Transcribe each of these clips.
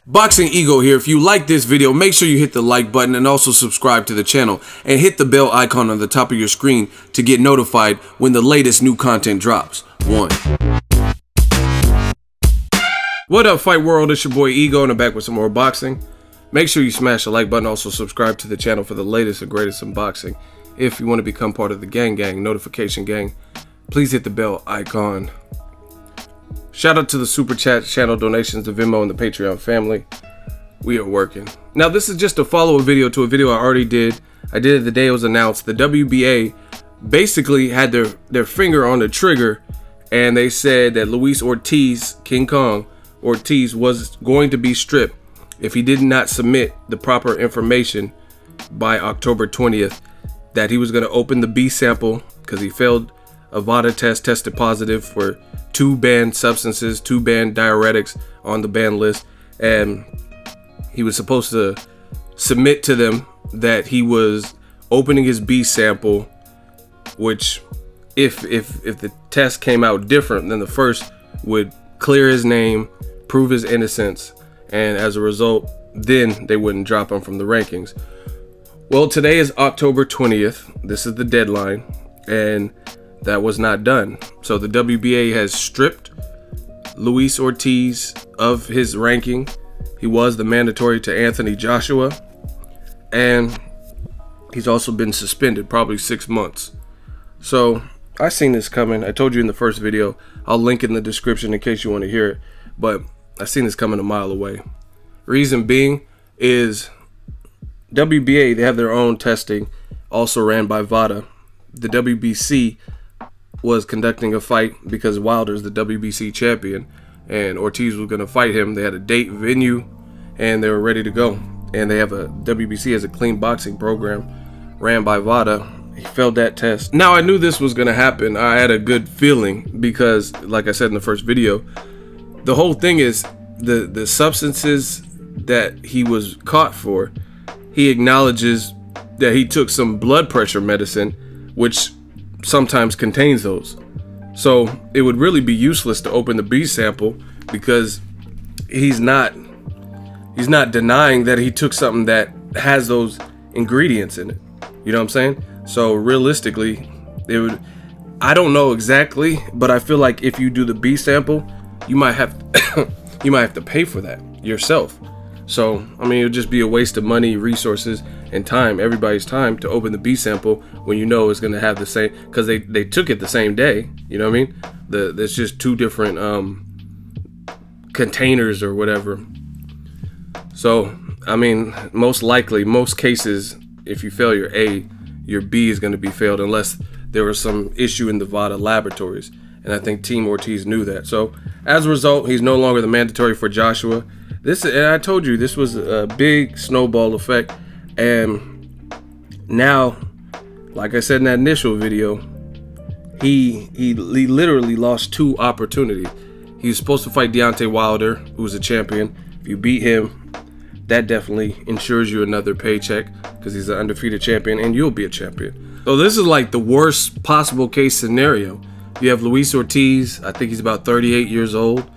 Boxingego here. If you like this video, make sure you hit the like button and also subscribe to the channel and hit the bell icon on the top of your screen to get notified when the latest new content drops. What up, Fight World? It's your boy Ego and I'm back with some more boxing. Make sure you smash the like button, also subscribe to the channel for the latest and greatest in boxing. If you want to become part of the gang notification gang, please hit the bell icon. Shout out to the Super Chat, channel donations, the Venmo, and the Patreon family. We are working. Now, this is just a follow-up video to a video I already did. I did it the day it was announced. The WBA basically had their finger on the trigger, and they said that Luis Ortiz, King Kong Ortiz, was going to be stripped if he did not submit the proper information by October 20th, that he was going to open the B sample because he failed a VADA test, tested positive for 2 banned substances, 2 banned diuretics on the ban list, and he was supposed to submit to them that he was opening his B sample, which if the test came out different than the first, would clear his name, prove his innocence, and as a result, then they wouldn't drop him from the rankings. Well, today is October 20th. This is the deadline, and that was not done. So the WBA has stripped Luis Ortiz of his ranking. He was the mandatory to Anthony Joshua, and he's also been suspended probably 6 months. So I seen this coming. I told you in the first video. I'll link in the description in case you want to hear it, but I seen this coming a mile away. Reason being is WBA, they have their own testing, also ran by VADA. The WBC was conducting a fight because Wilder's the WBC champion and Ortiz was going to fight him. They had a date, venue, and they were ready to go. And they have WBC has a clean boxing program ran by VADA. He failed that test. Now, I knew this was going to happen. I had a good feeling because, like I said in the first video, the whole thing is the substances that he was caught for. He acknowledges that he took some blood pressure medicine, which sometimes contains those. So it would really be useless to open the B sample because he's not denying that he took something that has those ingredients in it. You know what I'm saying? So realistically, it would, I don't know exactly, but I feel like if you do the B sample, you might have you might have to pay for that yourself. So, I mean, it would just be a waste of money, resources, and time, everybody's time, to open the B sample when you know it's going to have the same, because they took it the same day, you know what I mean? There's just 2 different containers or whatever. So, I mean, most likely, most cases, if you fail your A, your B is going to be failed unless there was some issue in the VADA laboratories. And I think Team Ortiz knew that. So, as a result, he's no longer the mandatory for Joshua. And I told you, this was a big snowball effect, and now, like I said in that initial video, he literally lost 2 opportunities. He was supposed to fight Deontay Wilder, who was a champion. If you beat him, that definitely ensures you another paycheck because he's an undefeated champion, and you'll be a champion. So this is like the worst possible case scenario. You have Luis Ortiz. I think he's about 38 years old,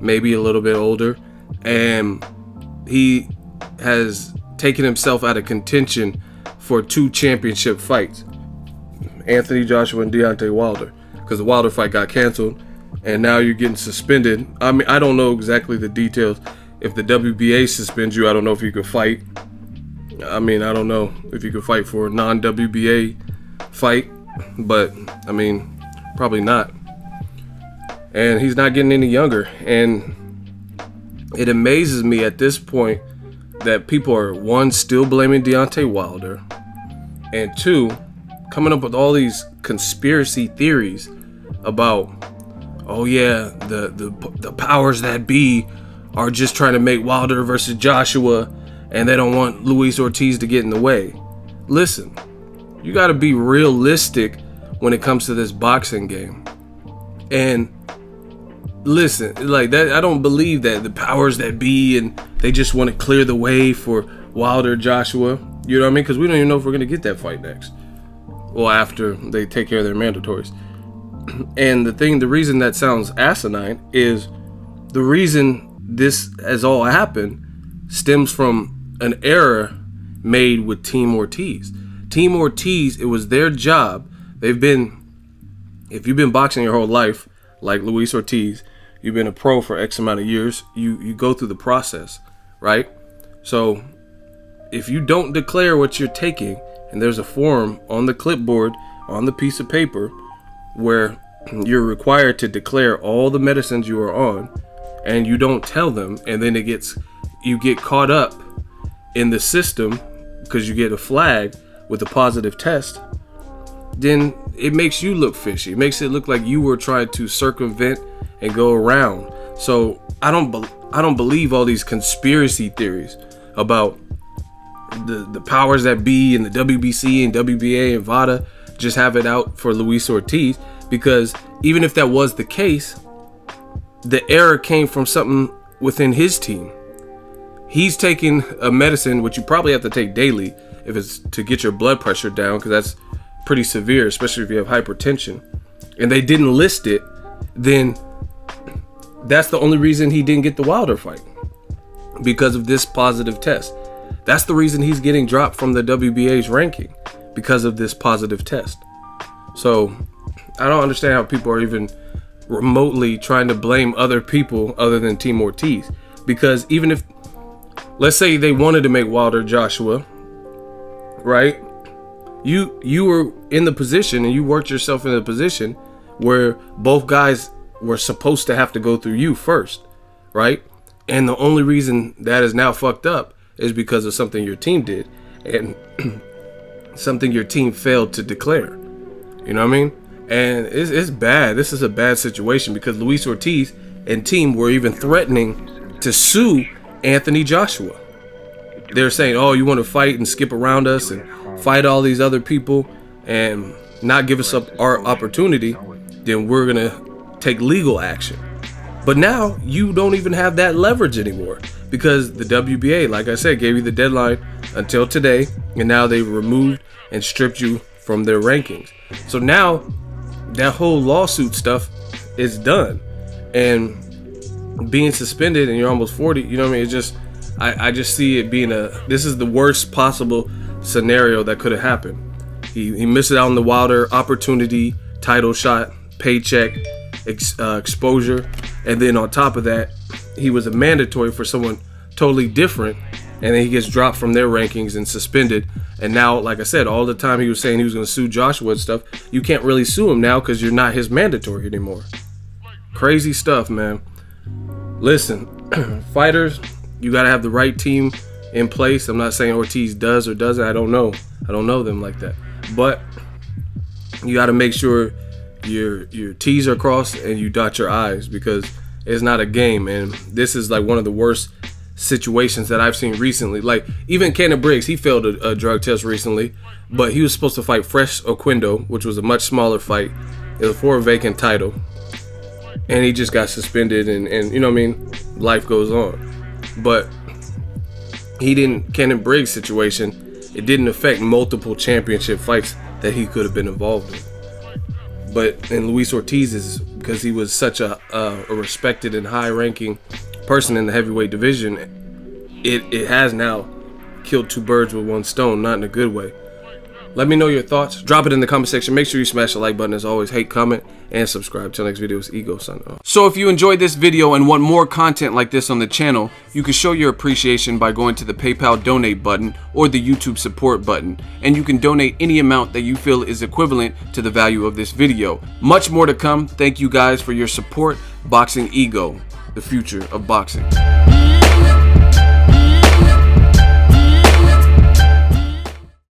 maybe a little bit older. And he has taken himself out of contention for 2 championship fights, Anthony Joshua and Deontay Wilder, because the Wilder fight got canceled, and now you're getting suspended. I mean, I don't know exactly the details. If the WBA suspends you, I don't know if you could fight. I mean, I don't know if you could fight for a non-WBA fight, but I mean, probably not. And he's not getting any younger, and it amazes me at this point that people are, 1, still blaming Deontay Wilder, and 2, coming up with all these conspiracy theories about, oh yeah, the powers that be are just trying to make Wilder versus Joshua, and they don't want Luis Ortiz to get in the way. Listen, you got to be realistic when it comes to this boxing game. And listen, like that, I don't believe that the powers that be and they just want to clear the way for Wilder, Joshua. You know what I mean? Because we don't even know if we're going to get that fight next. Well, after they take care of their mandatories. And the reason that sounds asinine is the reason this has all happened stems from an error made with Team Ortiz. Team Ortiz, it was their job. If you've been boxing your whole life, like Luis Ortiz, you've been a pro for X amount of years, you go through the process, right? So if you don't declare what you're taking, and there's a form on the clipboard, on the piece of paper, where you're required to declare all the medicines you are on, and you don't tell them, and then you get caught up in the system because you get a flag with a positive test, then it makes you look fishy. It makes it look like you were trying to circumvent and go around. So I don't believe all these conspiracy theories about the powers that be and the WBC and WBA and VADA just have it out for Luis Ortiz, because even if that was the case, the error came from something within his team. He's taking a medicine which you probably have to take daily if it's to get your blood pressure down, because that's pretty severe, especially if you have hypertension, and they didn't list it. Then that's the only reason he didn't get the Wilder fight, because of this positive test. That's the reason he's getting dropped from the WBA's ranking, because of this positive test. So I don't understand how people are even remotely trying to blame other people other than Team Ortiz, because even if, let's say they wanted to make Wilder Joshua, right? You were in the position, and you worked yourself in a position where both guys were supposed to have to go through you first, right? And the only reason that is now fucked up is because of something your team did, and something your team failed to declare. You know what I mean? And it's bad. This is a bad situation, because Luis Ortiz and team were even threatening to sue Anthony Joshua. They're saying, oh, you want to fight and skip around us and fight all these other people and not give us up our opportunity, then we're going to take legal action. But now you don't even have that leverage anymore, because the WBA, like I said, gave you the deadline until today, and now they've removed and stripped you from their rankings. So now that whole lawsuit stuff is done, and being suspended and you're almost 40, you know what I mean? It's just, I just see it being this is the worst possible scenario that could have happened. He missed out on the Wilder opportunity, title shot, paycheck, exposure, and then on top of that, he was a mandatory for someone totally different, and then he gets dropped from their rankings and suspended. And now, like I said, all the time he was saying he was going to sue Joshua and stuff, you can't really sue him now because you're not his mandatory anymore. Crazy stuff, man. Listen, fighters, you got to have the right team in place. I'm not saying Ortiz does or doesn't. I don't know. I don't know them like that. But you got to make sure your T's are crossed and you dot your I's, because it's not a game. And this is like one of the worst situations that I've seen recently. Like, even Cannon Briggs, he failed a drug test recently, but he was supposed to fight Fresh Oquendo, which was a much smaller fight. It was for a vacant title, and he just got suspended, and you know what I mean, life goes on. But Cannon Briggs' situation, it didn't affect multiple championship fights that he could have been involved in. But in Luis Ortiz's, because he was such a respected and high-ranking person in the heavyweight division, it has now killed two birds with one stone, not in a good way. Let me know your thoughts. Drop it in the comment section. Make sure you smash the like button. As always, hate, comment, and subscribe. Till next video, it's Ego signing off. So if you enjoyed this video and want more content like this on the channel, you can show your appreciation by going to the PayPal donate button or the YouTube support button, and you can donate any amount that you feel is equivalent to the value of this video. Much more to come. Thank you guys for your support. Boxingego, the future of boxing.